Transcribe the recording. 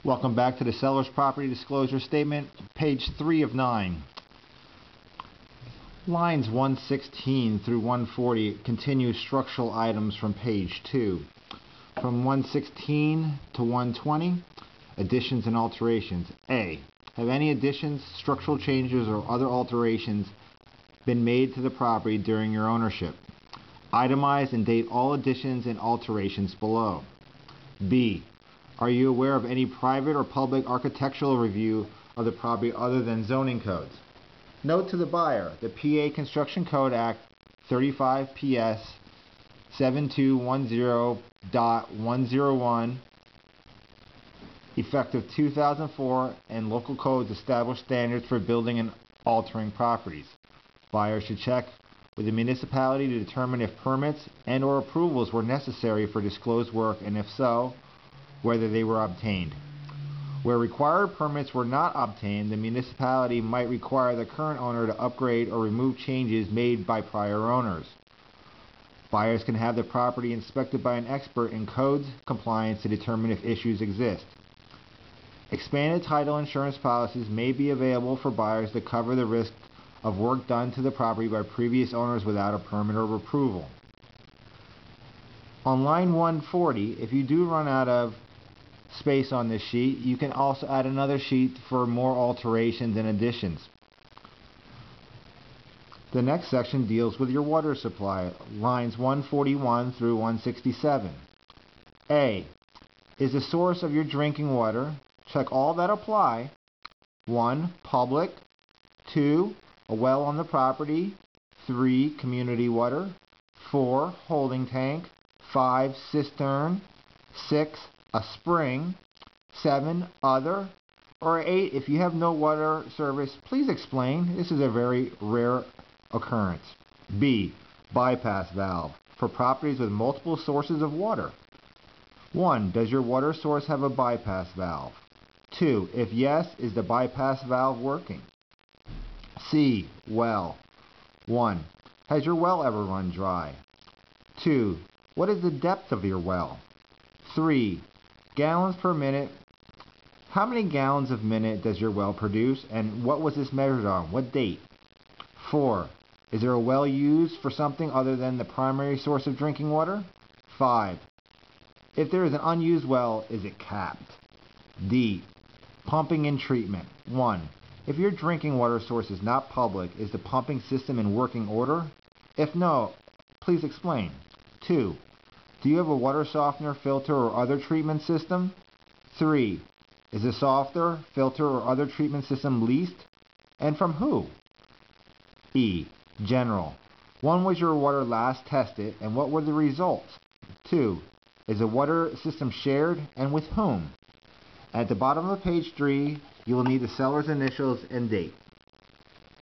Welcome back to the Seller's Property Disclosure Statement, page 3 of 9. Lines 116 through 140 continue structural items from page 2. From 116 to 120, additions and alterations. A. Have any additions, structural changes, or other alterations been made to the property during your ownership? Itemize and date all additions and alterations below. B. Are you aware of any private or public architectural review of the property other than zoning codes? Note to the buyer, the PA Construction Code Act 35 PS 7210.101 effective 2004 and local codes establish standards for building and altering properties. Buyers should check with the municipality to determine if permits and or approvals were necessary for disclosed work, and if so, whether they were obtained. Where required permits were not obtained, the municipality might require the current owner to upgrade or remove changes made by prior owners. Buyers can have the property inspected by an expert in codes compliance to determine if issues exist. Expanded title insurance policies may be available for buyers to cover the risk of work done to the property by previous owners without a permit or approval. On line 140, if you do run out of space on this sheet, you can also add another sheet for more alterations and additions. The next section deals with your water supply, lines 141 through 167. A. Is the source of your drinking water? Check all that apply. 1. Public. 2. A well on the property. 3. Community water. 4. Holding tank. 5. Cistern. 6. A spring. 7. Other. Or 8. If you have no water service, please explain. This is a very rare occurrence. B. Bypass valve for properties with multiple sources of water. 1. Does your water source have a bypass valve? 2. If yes, is the bypass valve working? C. Well. 1. Has your well ever run dry? 2. What is the depth of your well? 3. Gallons per minute. How many gallons a minute does your well produce, and what was this measured on? What date? 4. Is there a well used for something other than the primary source of drinking water? 5. If there is an unused well, is it capped? D. Pumping and treatment. 1. If your drinking water source is not public, is the pumping system in working order? If no, please explain. 2. Do you have a water softener, filter, or other treatment system? 3. Is a softener, filter, or other treatment system leased? And from who? E. General. 1. Was your water last tested, and what were the results? 2. Is the water system shared, and with whom? At the bottom of page 3, you will need the seller's initials and date.